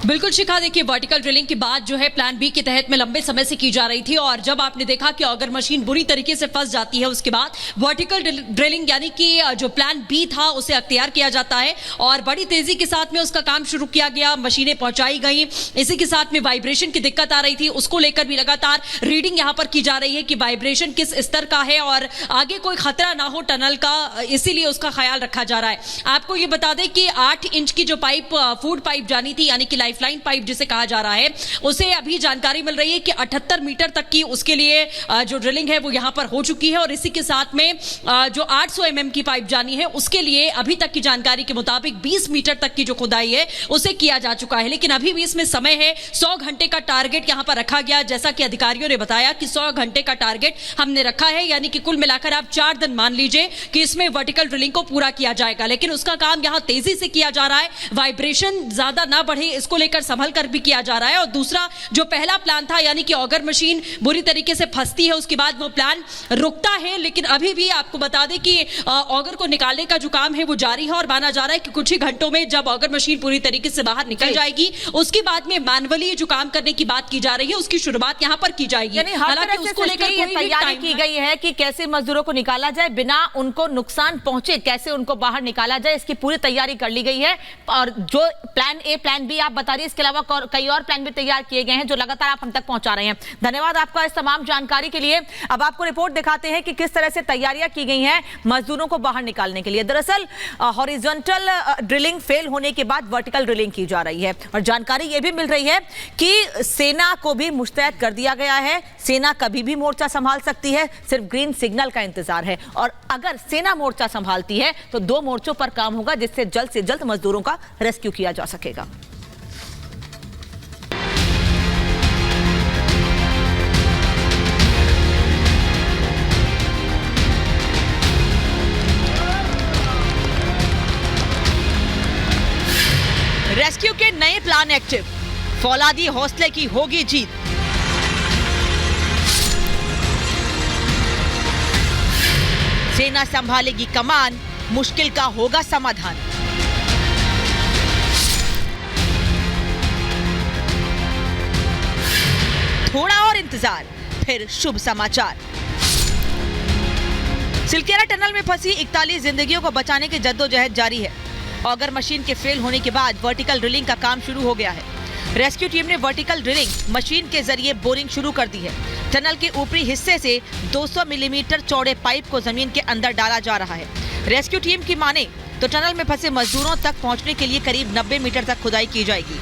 बिल्कुल शिखा, देखिए vertical drilling की बात जो है प्लान बी के तहत में लंबे समय से की जा रही थी और जब आपने देखा कि अगर मशीन बुरी तरीके से फंस जाती है उसके बाद वर्टिकल ड्रिलिंग यानी कि जो प्लान बी था उसे अख्तियार किया जाता है और बड़ी तेजी के साथ में उसका काम शुरू किया गया, मशीनें पहुंचाई गई। इसी के साथ में वाइब्रेशन की दिक्कत आ रही थी, उसको लेकर भी लगातार रीडिंग यहां पर की जा रही है कि वाइब्रेशन किस स्तर का है और आगे कोई खतरा ना हो टनल का, इसीलिए उसका ख्याल रखा जा रहा है। आपको ये बता दें कि 8 इंच की जो पाइप फूड पाइप जानी थी यानी कि लाइफलाइन पाइप जिसे कहा जा रहा है, उसे अभी जानकारी मिल रही है कि 78 मीटर तक की उसके लिए जो ड्रिलिंग है वो यहां पर हो चुकी है और इसी के साथ में जो 800 mm की पाइप जानी है उसके लिए अभी तक की जानकारी के मुताबिक 20 मीटर तक की जो खुदाई है उसे किया जा चुका है। लेकिन अभी भी इसमें समय है, 100 घंटे का टारगेट यहां पर रखा गया। जैसा कि अधिकारियों ने बताया कि 100 घंटे का टारगेट हमने रखा है, यानी कि कुल मिलाकर आप 4 दिन मान लीजिए कि इसमें वर्टिकल ड्रिलिंग को पूरा किया जाएगा। लेकिन उसका काम यहां तेजी से किया जा रहा है, वाइब्रेशन ज्यादा ना बढ़े इसको लेकर संभल कर भी किया जा रहा है। और दूसरा जो पहला प्लान था यानी कि अगर मशीन बुरी तरीके से फंसती है उसके बाद वो प्लान रुकता है, लेकिन अभी भी आपको बता दें कि ऑगर को निकालने का जो काम है वो जारी है और माना जा रहा है कि कुछ ही घंटों में जब ऑगर मशीन पूरी तरीके से बाहर निकल जाएगी उसके बाद में मैनुअली जो काम करने की बात की जा रही है उसकी शुरुआत यहां पर की जाएगी। हालांकि उसको लेकर तैयारी की गई है कि कैसे मजदूरों को निकाला जाए बिना उनको नुकसान पहुंचे, कैसे उनको बाहर निकाला जाए, इसकी पूरी तैयारी कर ली गई है। और जो प्लान ए प्लान बी आप बता रही है, इसके अलावा कई और प्लान भी तैयार किए गए हैं जो लगातार आप हम तक पहुंचा रहे हैं। धन्यवाद आपका इस तमाम जानकारी के लिए। अब आपको रिपोर्ट दिखाते हैं कि किस तरह से तैयारियां की गई हैं मजदूरों को बाहर निकालने के लिए। दरअसल हॉरिजॉन्टल ड्रिलिंग फेल होने के बाद वर्टिकल ड्रिलिंग की जा रही है और जानकारी यह भी मिल रही है कि सेना को भी मुस्तैद कर दिया गया है। सेना कभी भी मोर्चा संभाल सकती है, सिर्फ ग्रीन सिग्नल का इंतजार है और अगर सेना मोर्चा संभालती है तो 2 मोर्चों पर काम होगा जिससे जल्द से जल्द मजदूरों का रेस्क्यू किया जा सकेगा। रेस्क्यू के नए प्लान एक्टिव, फौलादी हौसले की होगी जीत। सेना संभालेगी कमान, मुश्किल का होगा समाधान। थोड़ा और इंतजार, फिर शुभ समाचार। सिलकेरा टनल में फंसी 41 जिंदगियों को बचाने की जद्दोजहद जारी है। ऑगर मशीन के फेल होने के बाद वर्टिकल ड्रिलिंग का काम शुरू हो गया है। रेस्क्यू टीम ने वर्टिकल ड्रिलिंग मशीन के जरिए बोरिंग शुरू कर दी है। टनल के ऊपरी हिस्से से 200 मिलीमीटर चौड़े पाइप को जमीन के अंदर डाला जा रहा है। रेस्क्यू टीम की माने तो टनल में फंसे मजदूरों तक पहुंचने के लिए करीब 90 मीटर तक खुदाई की जाएगी।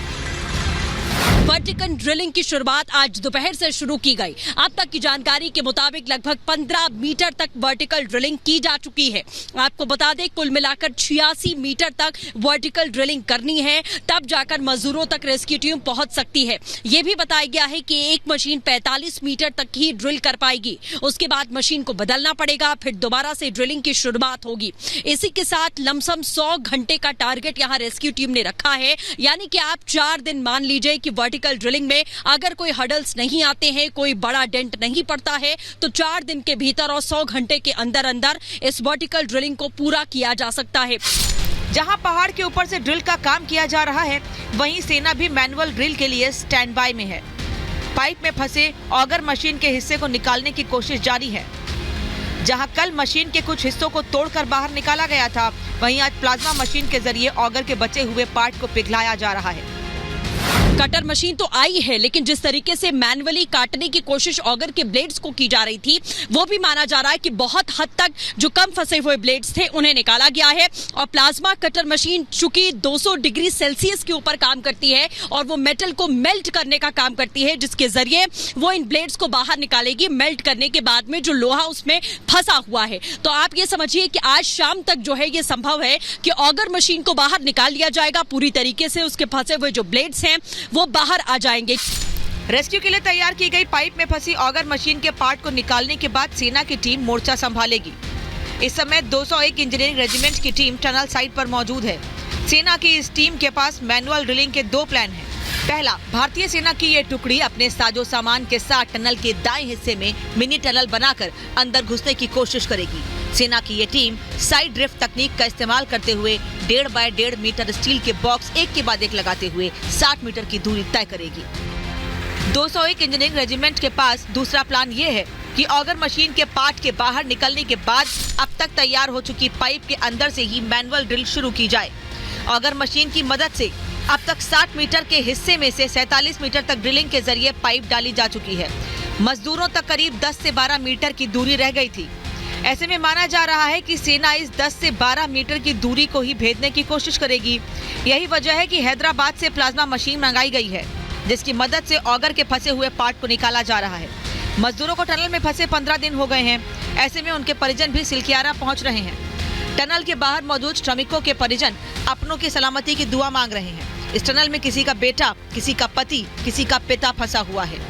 वर्टिकल ड्रिलिंग की शुरुआत आज दोपहर से शुरू की गई। अब तक की जानकारी के मुताबिक लगभग 15 मीटर तक वर्टिकल ड्रिलिंग की जा चुकी है। आपको बता दें कुल मिलाकर 86 मीटर तक वर्टिकल ड्रिलिंग करनी है, तब जाकर मजदूरों तक रेस्क्यू टीम पहुंच सकती है। यह भी बताया गया है कि एक मशीन 45 मीटर तक ही ड्रिल कर पाएगी, उसके बाद मशीन को बदलना पड़ेगा, फिर दोबारा से ड्रिलिंग की शुरुआत होगी। इसी के साथ लमसम 100 घंटे का टारगेट यहाँ रेस्क्यू टीम ने रखा है, यानी कि आप 4 दिन मान लीजिए कि वर्टिकल ड्रिलिंग में अगर कोई हडल्स नहीं आते हैं, कोई बड़ा डेंट नहीं पड़ता है तो 4 दिन के भीतर और 100 घंटे के अंदर अंदर इस वर्टिकल ड्रिलिंग को पूरा किया जा सकता है। जहां पहाड़ के ऊपर से ड्रिल का काम किया जा रहा है, वहीं सेना भी मैनुअल ड्रिल के लिए स्टैंड बाय में है। पाइप में फंसे ऑगर मशीन के हिस्से को निकालने की कोशिश जारी है। जहां कल मशीन के कुछ हिस्सों को तोड़कर बाहर निकाला गया था, वहीं आज प्लाज्मा मशीन के जरिए ऑगर के बचे हुए पार्ट को पिघलाया जा रहा है। कटर मशीन तो आई है, लेकिन जिस तरीके से मैनुअली काटने की कोशिश ऑगर के ब्लेड्स को की जा रही थी वो भी माना जा रहा है कि बहुत हद तक जो कम फंसे हुए ब्लेड्स थे उन्हें निकाला गया है। और प्लाज्मा कटर मशीन चूंकि 200 डिग्री सेल्सियस के ऊपर काम करती है और वो मेटल को मेल्ट करने का काम करती है, जिसके जरिए वो इन ब्लेड्स को बाहर निकालेगी मेल्ट करने के बाद में जो लोहा उसमें फंसा हुआ है। तो आप ये समझिए कि आज शाम तक जो है ये संभव है कि ऑगर मशीन को बाहर निकाल लिया जाएगा पूरी तरीके से, उसके फंसे हुए जो ब्लेड्स हैं वो बाहर आ जाएंगे। रेस्क्यू के लिए तैयार की गई पाइप में फंसी ऑगर मशीन के पार्ट को निकालने के बाद सेना की टीम मोर्चा संभालेगी। इस समय 201 इंजीनियरिंग रेजिमेंट की टीम टनल साइट पर मौजूद है। सेना की इस टीम के पास मैनुअल ड्रिलिंग के 2 प्लान हैं। पहला, भारतीय सेना की ये टुकड़ी अपने साजो सामान के साथ टनल के दाएं हिस्से में मिनी टनल बनाकर अंदर घुसने की कोशिश करेगी। सेना की ये टीम साइड ड्रिफ्ट तकनीक का इस्तेमाल करते हुए 1.5 बाय 1.5 मीटर स्टील के बॉक्स एक के बाद एक लगाते हुए 60 मीटर की दूरी तय करेगी। 201 इंजीनियरिंग रेजिमेंट के पास दूसरा प्लान ये है कि ऑगर मशीन के पार्ट के बाहर निकलने के बाद अब तक तैयार हो चुकी पाइप के अंदर से ही मैनुअल ड्रिल शुरू की जाए। ऑगर मशीन की मदद से अब तक 60 मीटर के हिस्से में से 47 मीटर तक ड्रिलिंग के जरिए पाइप डाली जा चुकी है। मजदूरों तक करीब 10 से 12 मीटर की दूरी रह गई थी। ऐसे में माना जा रहा है कि सेना इस 10 से 12 मीटर की दूरी को ही भेदने की कोशिश करेगी। यही वजह है कि हैदराबाद से प्लाज्मा मशीन मंगाई गई है, जिसकी मदद से ऑगर के फंसे हुए पार्ट को निकाला जा रहा है। मजदूरों को टनल में फंसे 15 दिन हो गए हैं। ऐसे में उनके परिजन भी सिलकियारा पहुंच रहे हैं। टनल के बाहर मौजूद श्रमिकों के परिजन अपनों की सलामती की दुआ मांग रहे हैं। इस टनल में किसी का बेटा, किसी का पति, किसी का पिता फंसा हुआ है।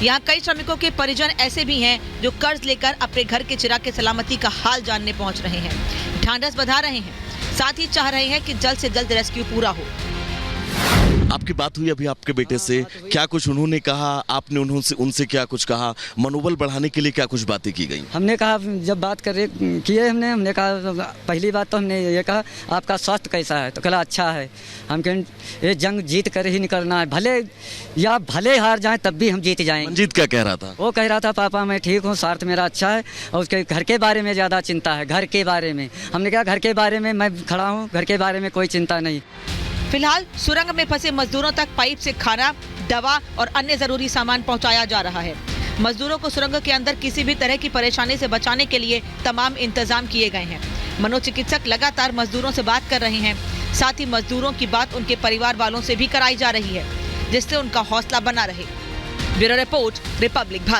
यहाँ कई श्रमिकों के परिजन ऐसे भी हैं जो कर्ज लेकर अपने घर के चिराग की सलामती का हाल जानने पहुंच रहे हैं, ढांढस बंधा रहे हैं, साथ ही चाह रहे हैं कि जल्द से जल्द रेस्क्यू पूरा हो। आपकी बात हुई अभी आपके बेटे से, क्या कुछ उन्होंने कहा, आपने उनसे क्या कुछ कहा, मनोबल बढ़ाने के लिए क्या कुछ बातें की गई? हमने कहा, जब बात किए हमने कहा, पहली बात तो हमने ये कहा आपका स्वास्थ्य कैसा है, तो कहला अच्छा है। हम कहें ये जंग जीत कर ही निकलना है, भले हार जाएं तब भी हम जीत जाएंगे। मंजीत क्या कह रहा था? वो कह रहा था पापा मैं ठीक हूँ, स्वास्थ्य मेरा अच्छा है और उसके घर के बारे में ज़्यादा चिंता है, घर के बारे में। हमने कहा घर के बारे में मैं खड़ा हूँ, घर के बारे में कोई चिंता नहीं। फिलहाल सुरंग में फंसे मजदूरों तक पाइप से खाना, दवा और अन्य जरूरी सामान पहुंचाया जा रहा है। मजदूरों को सुरंग के अंदर किसी भी तरह की परेशानी से बचाने के लिए तमाम इंतजाम किए गए हैं। मनोचिकित्सक लगातार मजदूरों से बात कर रहे हैं। साथ ही मजदूरों की बात उनके परिवार वालों से भी कराई जा रही है, जिससे उनका हौसला बना रहे। Bureau report, Republic Bharat.